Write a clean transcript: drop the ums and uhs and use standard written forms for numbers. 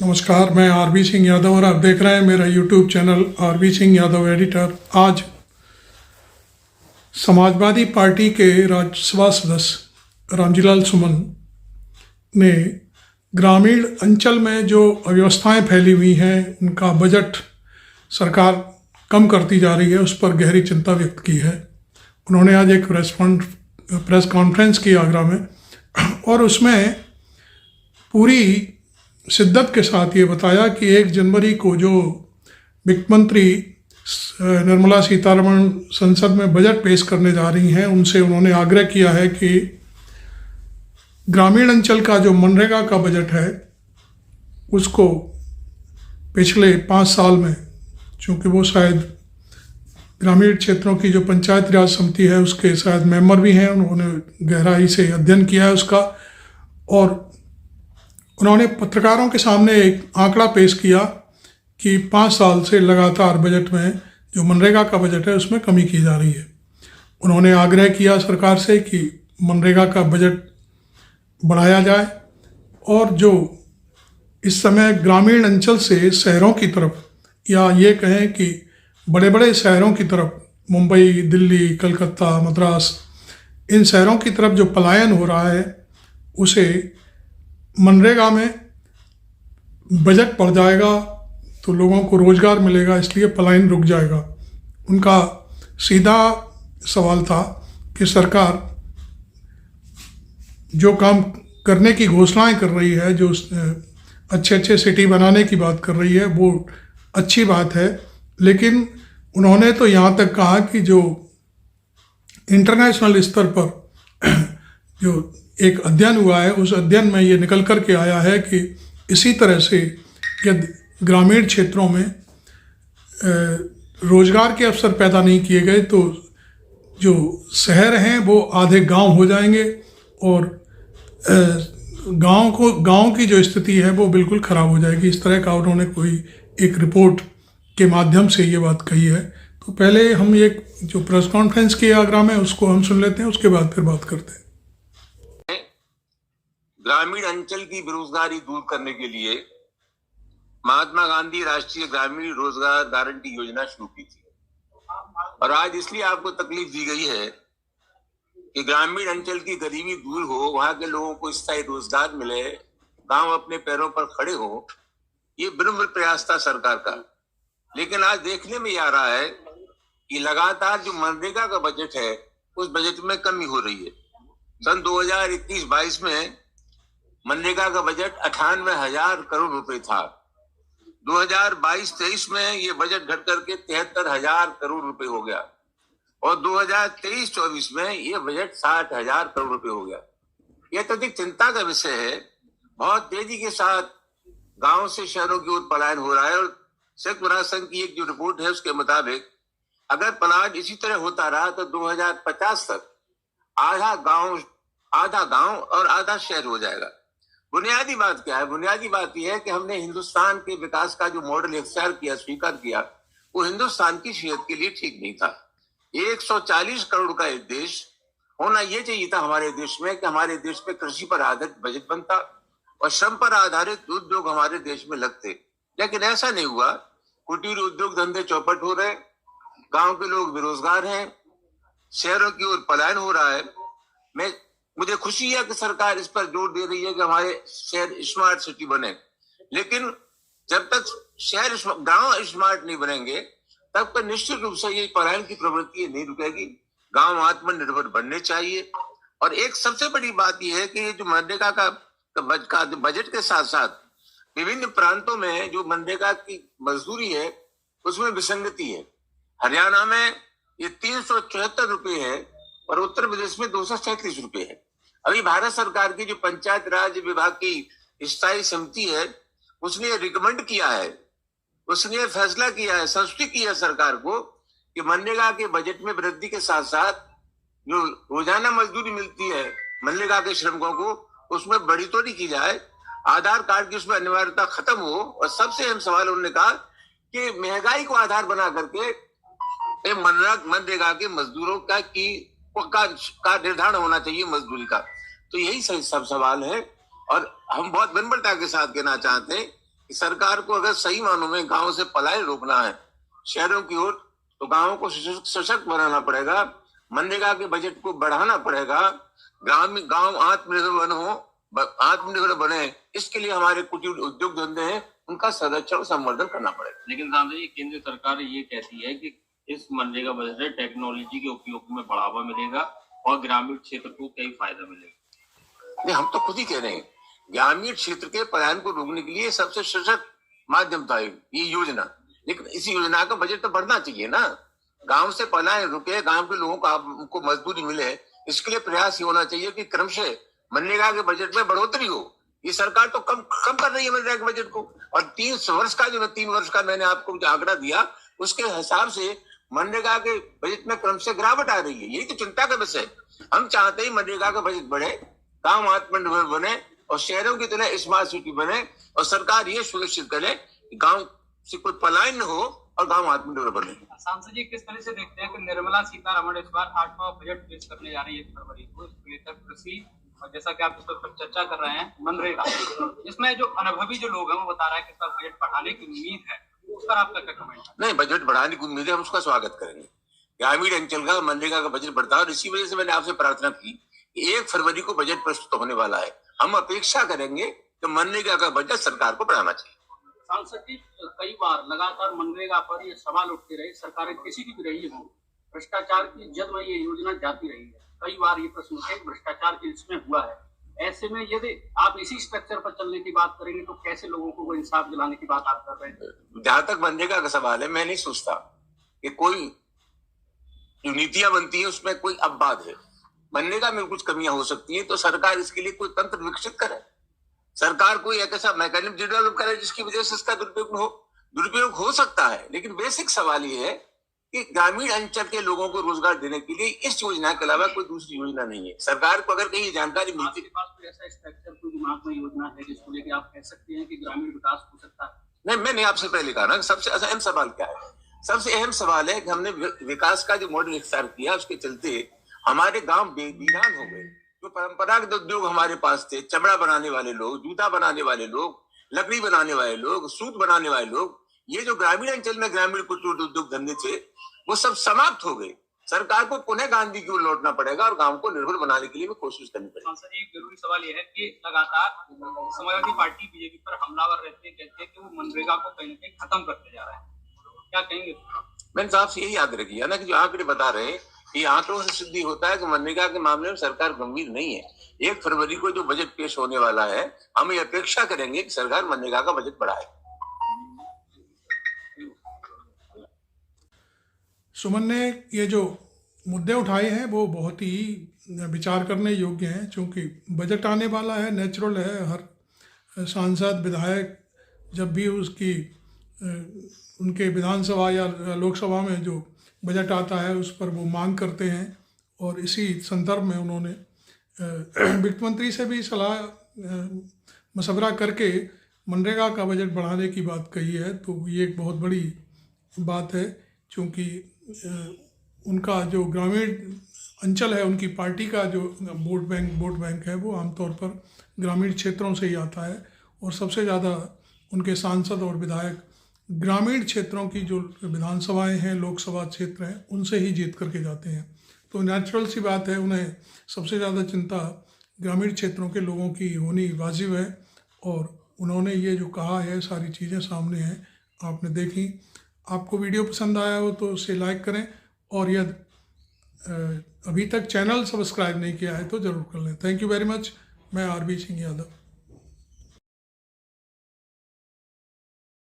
नमस्कार, मैं आरबी सिंह यादव और आप देख रहे हैं मेरा YouTube channel RB Singh Yadav editor. आज समाजवादी पार्टी के राज्यसभा सदस्य रामजीलाल सुमन ने ग्रामीण अंचल में जो अव्यवस्थाएं फैली हुई हैं उनका बजट सरकार कम करती जा रही है उस पर गहरी चिंता व्यक्त की है। उन्होंने आज एक प्रेस कॉन्फ्रेंस की आगरा में और उसमें पूरी शिद्दत के साथ ये बताया कि 1 जनवरी को जो वित्त मंत्री निर्मला सीतारमण संसद में बजट पेश करने जा रही हैं उनसे उन्होंने आग्रह किया है कि ग्रामीण अंचल का जो मनरेगा का बजट है उसको पिछले 5 साल में, चूँकि वो शायद ग्रामीण क्षेत्रों की जो पंचायत राज समिति है उसके शायद मेंबर भी हैं, उन्होंने गहराई से अध्ययन किया है उसका, और उन्होंने पत्रकारों के सामने एक आंकड़ा पेश किया कि 5 साल से लगातार बजट में जो मनरेगा का बजट है उसमें कमी की जा रही है। उन्होंने आग्रह किया सरकार से कि मनरेगा का बजट बढ़ाया जाए और जो इस समय ग्रामीण अंचल से शहरों की तरफ, या ये कहें कि बड़े बड़े शहरों की तरफ, मुंबई, दिल्ली, कलकत्ता, मद्रास, इन शहरों की तरफ जो पलायन हो रहा है उसे मनरेगा में बजट बढ़ जाएगा तो लोगों को रोज़गार मिलेगा, इसलिए पलायन रुक जाएगा। उनका सीधा सवाल था कि सरकार जो काम करने की घोषणाएं कर रही है, जो अच्छे अच्छे सिटी बनाने की बात कर रही है, वो अच्छी बात है, लेकिन उन्होंने तो यहाँ तक कहा कि जो इंटरनेशनल स्तर पर जो एक अध्ययन हुआ है उस अध्ययन में ये निकल कर के आया है कि इसी तरह से यदि ग्रामीण क्षेत्रों में रोज़गार के अवसर पैदा नहीं किए गए तो जो शहर हैं वो आधे गांव हो जाएंगे और गांव की जो स्थिति है वो बिल्कुल ख़राब हो जाएगी। इस तरह का उन्होंने कोई एक रिपोर्ट के माध्यम से ये बात कही है। तो पहले हम एक जो प्रेस कॉन्फ्रेंस की आगरा में उसको हम सुन लेते हैं, उसके बाद फिर बात करते हैं। ग्रामीण अंचल की बेरोजगारी दूर करने के लिए महात्मा गांधी राष्ट्रीय ग्रामीण रोजगार गारंटी योजना शुरू की थी और आज इसलिए आपको तकलीफ दी गई है कि ग्रामीण अंचल की गरीबी दूर हो, वहां के लोगों को स्थायी रोजगार मिले, गांव अपने पैरों पर खड़े हो। ये विनम्र प्रयास था सरकार का, लेकिन आज देखने में आ रहा है कि लगातार जो मनरेगा का बजट है उस बजट में कमी हो रही है। सन 2021-22 में मनरेगा का बजट 98,000 करोड़ रुपए था। 2022-23 में ये बजट घट करके 73,000 करोड़ रुपए हो गया और 2023-24 में ये बजट 60,000 करोड़ रुपए हो गया। यह अत्यधिक चिंता का विषय है। बहुत तेजी के साथ गांव से शहरों की ओर पलायन हो रहा है और संयुक्त राष्ट्र संघ की एक जो रिपोर्ट है उसके मुताबिक अगर पलायन इसी तरह होता रहा तो 2050 तक आधा गांव और आधा शहर हो जाएगा। बुनियादी बात क्या है? बुनियादी बात यह है कि हमने हिंदुस्तान के विकास का जो मॉडल इख्तियार किया, स्वीकार किया, वो हिंदुस्तान की सेहत के लिए ठीक नहीं था। 140 करोड़ का एक देश होना ये चाहिए था हमारे देश में कि हमारे देश में कृषि पर आधारित बजट बनता और श्रम पर आधारित उद्योग हमारे देश में लगते, लेकिन ऐसा नहीं हुआ। कुटीर उद्योग धंधे चौपट हो रहे, गांव के लोग बेरोजगार हैं, शहरों की ओर पलायन हो रहा है। मुझे खुशी है कि सरकार इस पर जोर दे रही है कि हमारे शहर स्मार्ट सिटी बने, लेकिन जब तक गांव स्मार्ट नहीं बनेंगे तब तक निश्चित रूप से ये पलायन की प्रवृत्ति नहीं रुकेगी। गांव आत्मनिर्भर बनने चाहिए। और एक सबसे बड़ी बात यह है कि ये जो मनरेगा का बजट के साथ साथ विभिन्न प्रांतों में जो मनरेगा की मजदूरी है उसमें विसंगति है। हरियाणा में ये 374 रुपए है और उत्तर प्रदेश में 237 रुपए है। अभी भारत सरकार की जो पंचायत राज विभाग की स्थायी समिति है उसने रिकमेंड किया है, उसने फैसला किया है, संस्तुति किया सरकार को कि मनरेगा के बजट में वृद्धि के साथ साथ जो रोजाना मजदूरी मिलती है मनरेगा के श्रमिकों को उसमें बढ़ोतरी की जाए, आधार कार्ड की उसमें अनिवार्यता खत्म हो। और सबसे अहम सवाल उन्होंने कहा कि महंगाई को आधार बना करके मनरेगा के मजदूरों का निर्धारण होना चाहिए मजदूरी का। तो यही सब सवाल है और हम बहुत विनम्रता के साथ कहना चाहते हैं कि सरकार को अगर सही मानों में गांव से पलायन रोकना है शहरों की ओर, तो गांवों को सशक्त बनाना पड़ेगा, मनरेगा के बजट को बढ़ाना पड़ेगा, गांव आत्मनिर्भर बने। इसके लिए हमारे कुटीर उद्योग धंधे हैं, उनका संरक्षण और संवर्धन करना पड़ेगा। लेकिन सांसद जी, केंद्र सरकार ये कहती है कि इस मनरेगा बजट से टेक्नोलॉजी के उपयोग में बढ़ावा मिलेगा और ग्रामीण क्षेत्र को कई फायदा मिलेगा। नहीं, हम तो खुद ही कह रहे हैं, ग्रामीण क्षेत्र के पलायन को रोकने के लिए सबसे सशक्त माध्यम था ये योजना। लेकिन इस योजना का बजट तो बढ़ना चाहिए ना, गांव से पलायन रुके, गांव के लोगों को मजदूरी मिले। इसके लिए प्रयास ये होना चाहिए कि क्रमशः मनरेगा के बजट में बढ़ोतरी हो। ये सरकार तो कम कर रही है मनरेगा के बजट को, और 3 वर्ष का मैंने आपको जो आंकड़ा दिया उसके हिसाब से मनरेगा के बजट में क्रमशः गिरावट आ रही है। यही तो चिंता का विषय है। हम चाहते ही मनरेगा का बजट बढ़े, गांव आत्मनिर्भर बने और शहरों की तरह स्मार्ट सिटी बने, और सरकार ये सुनिश्चित करे कि गांव से कोई पलायन न हो और गांव आत्मनिर्भर बने। सांसद जी, किस तरह से देखते हैं कि निर्मला सीतारमण इस बार 8वां बजट पेश करने जा रही है 1 फरवरी को, इसको लेकर कृषि और जैसा कि आप इस पर चर्चा कर रहे हैं मनरेगा, इसमें जो अनुभवी जो लोग हैं वो बता रहा है कि इस बार बजट बढ़ाने की उम्मीद है, उस पर आपका क्या कमेंट है? नहीं, बजट बढ़ाने की उम्मीद है, हम उसका स्वागत करेंगे। ग्रामीण अंचल का मनरेगा का बजट बढ़ता है, और इसी वजह से मैंने आपसे प्रार्थना की कि 1 फरवरी को बजट प्रस्तुत होने वाला है। हम अपेक्षा करेंगे कि मनरेगा का बजट सरकार को बढ़ाना चाहिए। सांसद जी, कई बार लगातार मनरेगा पर ये सवाल उठते रहे, सरकारें किसी की भी रही हो, भ्रष्टाचार की जद में ये योजना जाती रही है। कई बार ये प्रश्न उठे, भ्रष्टाचार इसमें हुआ है। ऐसे में यदि आप इसी स्ट्रक्चर पर चलने की बात करेंगे तो कैसे लोगों को इंसाफ दिलाने की बात आप कर रहे हैं? जहां तक मनरेगा का सवाल है, मैं नहीं सोचता कि कोई जो नीतियां बनती है उसमें कोई अपवाद है। मनरेगा में कुछ कमियां हो सकती हैं, तो सरकार इसके लिए कोई तंत्र विकसित करे, सरकार कोई एक ऐसा मैकेनिज्म डेवलप करे जिसकी वजह से इसका दुरुपयोग हो सकता है। लेकिन बेसिक सवाल ये है कि ग्रामीण अंचल के लोगों को रोजगार देने के लिए इस योजना के अलावा कोई दूसरी योजना नहीं है। सरकार को अगर कहीं जानकारी मिलती, आपके पास कोई ऐसा स्ट्रक्चर, कोई दिमाग में योजना है जिसको लेके आप कह सकते हैं कि ग्रामीण विकास हो सकता है? नहीं, मैंने आपसे पहले कहा ना, सबसे अहम सवाल क्या है? सबसे अहम सवाल है कि हमने विकास का जो मॉडल विस्तार किया, उसके चलते हमारे गांव बेवीरान हो गए। जो परंपरागत उद्योग हमारे पास थे, चमड़ा बनाने वाले लोग, जूता बनाने वाले लोग, लकड़ी बनाने वाले लोग, सूत बनाने वाले लोग, ये जो ग्रामीण अंचल में ग्रामीण कुटीर उद्योग धंधे थे, वो सब समाप्त हो गए। सरकार को पुनः गांधी की ओर लौटना पड़ेगा और गांव को निर्भर बनाने के लिए भी कोशिश करनी पड़ेगी। सांसद, एक जरूरी सवाल यह है कि लगातार समाजवादी पार्टी बीजेपी पर हमलावर रहते कहते हैं कि वो मनरेगा को कहीं न कहीं खत्म करते जा रहा है, क्या कहेंगे? मैंने साहब से यही याद रखिए ना कि जो आंकड़े बता रहे हैं, ये आंकड़ों से सिद्धि होता है कि मनरेगा के मामले में सरकार गंभीर नहीं है। 1 फरवरी को जो बजट पेश होने वाला है, हम ये अपेक्षा करेंगे कि सरकार मनरेगा का बजट बढ़ाए। सुमन ने ये जो मुद्दे उठाए हैं वो बहुत ही विचार करने योग्य हैं, क्योंकि बजट आने वाला है, नेचुरल है। हर सांसद विधायक जब भी उनके विधानसभा या लोकसभा में जो बजट आता है उस पर वो मांग करते हैं, और इसी संदर्भ में उन्होंने वित्त मंत्री से भी सलाह मशवरा करके मनरेगा का बजट बढ़ाने की बात कही है। तो ये एक बहुत बड़ी बात है, क्योंकि उनका जो ग्रामीण अंचल है, उनकी पार्टी का जो वोट बैंक है, वो आमतौर पर ग्रामीण क्षेत्रों से ही आता है, और सबसे ज़्यादा उनके सांसद और विधायक ग्रामीण क्षेत्रों की जो विधानसभाएं हैं, लोकसभा क्षेत्र हैं, उनसे ही जीत करके जाते हैं। तो नेचुरल सी बात है, उन्हें सबसे ज़्यादा चिंता ग्रामीण क्षेत्रों के लोगों की होनी वाजिब है, और उन्होंने ये जो कहा है सारी चीज़ें सामने हैं, आपने देखी। आपको वीडियो पसंद आया हो तो उसे लाइक करें, और यदि अभी तक चैनल सब्सक्राइब नहीं किया है तो ज़रूर कर लें। Thank you very much. मैं आरबी सिंह यादव।